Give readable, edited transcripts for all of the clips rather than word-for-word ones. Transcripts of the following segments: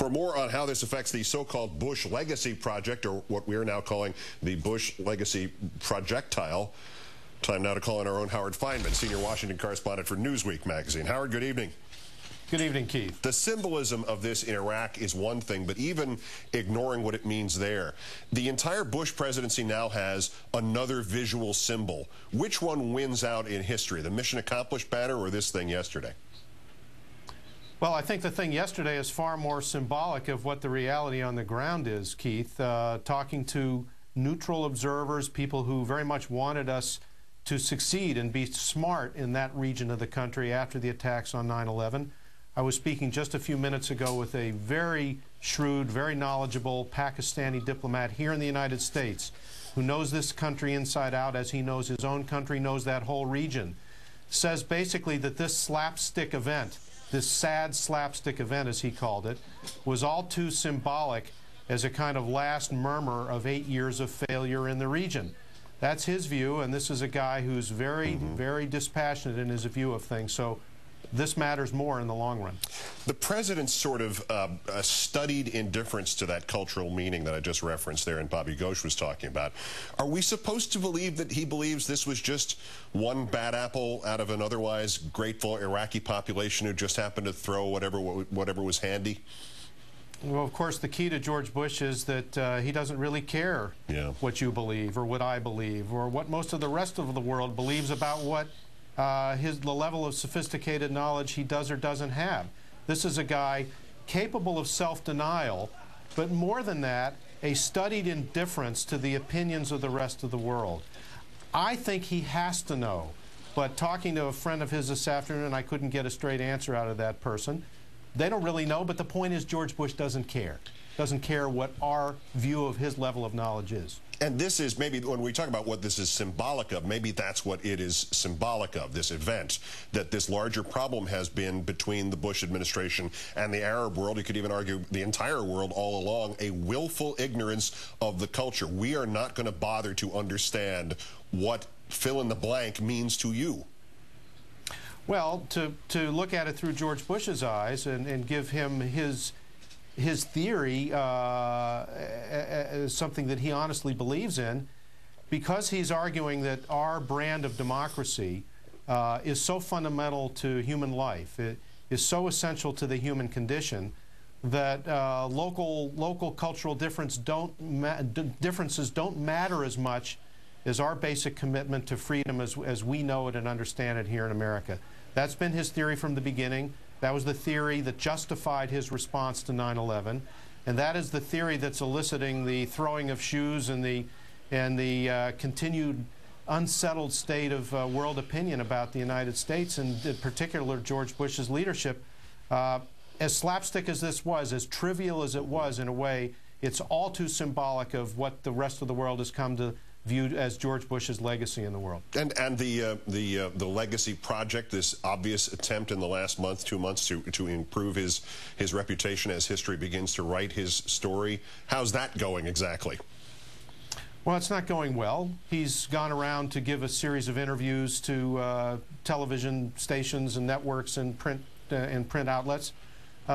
For more on how this affects the so-called Bush Legacy Project, or what we are now calling the Bush Legacy Projectile, time now to call in our own Howard Fineman, senior Washington correspondent for Newsweek magazine. Howard, good evening. Good evening, Keith. The symbolism of this in Iraq is one thing, but even ignoring what it means there, the entire Bush presidency now has another visual symbol. Which one wins out in history, the mission accomplished banner or this thing yesterday? Well, I think the thing yesterday is far more symbolic of what the reality on the ground is, Keith. Talking to neutral observers, people who very much wanted us to succeed and be smart in that region of the country after the attacks on 9/11. I was speaking just a few minutes ago with a very shrewd, very knowledgeable Pakistani diplomat here in the United States who knows this country inside out as he knows his own country, knows that whole region. Says basically that this slapstick event, this sad slapstick event as he called it, was all too symbolic as a kind of last murmur of 8 years of failure in the region. That's his view, and this is a guy who's very, very dispassionate in his view of things. So this matters more in the long run. The president's sort of studied indifference to that cultural meaning that I just referenced there and Bobby Ghosh was talking about. Are we supposed to believe that he believes this was just one bad apple out of an otherwise grateful Iraqi population who just happened to throw whatever was handy? Well, of course, the key to George Bush is that he doesn't really care what you believe or what I believe or what most of the rest of the world believes about what the level of sophisticated knowledge he does or doesn't have. This is a guy capable of self-denial, but more than that, a studied indifference to the opinions of the rest of the world. I think he has to know, but talking to a friend of his this afternoon, I couldn't get a straight answer out of that person. They don't really know, but the point is George Bush doesn't care. Doesn't care what our view of his level of knowledge is. And this is maybe, when we talk about what this is symbolic of, maybe that's what it is symbolic of, this event, that this larger problem has been between the Bush administration and the Arab world, you could even argue the entire world all along, a willful ignorance of the culture. We are not going to bother to understand what fill in the blank means to you. Well, to look at it through George Bush's eyes and give him his theory as something that he honestly believes in, because he's arguing that our brand of democracy is so fundamental to human life, it is so essential to the human condition, that local cultural differences don't matter as much as our basic commitment to freedom as we know it and understand it here in America. That's been his theory from the beginning. That was the theory that justified his response to 9/11, and that is the theory that's eliciting the throwing of shoes and the continued unsettled state of world opinion about the United States, and in particular George Bush's leadership. As slapstick as this was, as trivial as it was in a way, it's all too symbolic of what the rest of the world has come to viewed as George Bush's legacy in the world. And the legacy project, this obvious attempt in the last month, 2 months to improve his reputation as history begins to write his story. How's that going exactly? Well, it's not going well. He's gone around to give a series of interviews to television stations and networks and print outlets.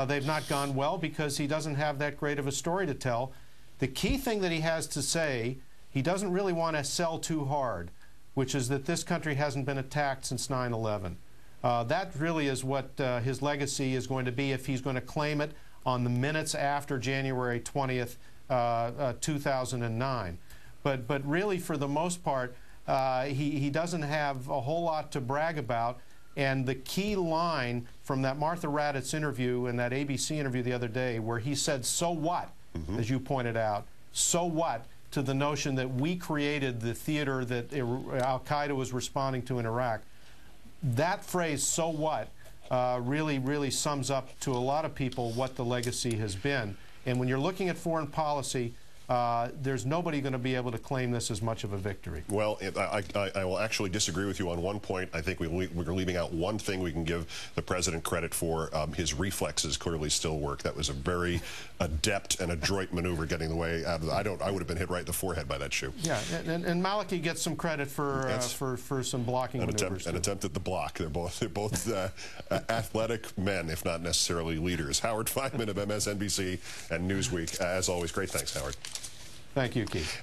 They've not gone well because he doesn't have that great of a story to tell. The key thing that he has to say, he doesn't really want to sell too hard, which is that this country hasn't been attacked since 9/11. That really is what his legacy is going to be if he's going to claim it on the minutes after January 20th, 2009. But really, for the most part, he doesn't have a whole lot to brag about. And the key line from that Martha Raddatz interview and that ABC interview the other day, where he said, "So what?" As you pointed out, so what? To the notion that we created the theater that al-Qaeda was responding to in Iraq. That phrase, "so what," really sums up to a lot of people what the legacy has been. And when you're looking at foreign policy, there's nobody going to be able to claim this as much of a victory. Well, I will actually disagree with you on one point. I think we're leaving out one thing we can give the president credit for. His reflexes clearly still work. That was a very adept and adroit maneuver getting the way out of the, I would have been hit right in the forehead by that shoe. Yeah, and Maliki gets some credit for some blocking maneuvers. An attempt at the block. They're both athletic men, if not necessarily leaders. Howard Fineman of MSNBC and Newsweek. As always, great thanks, Howard. Thank you, Keith.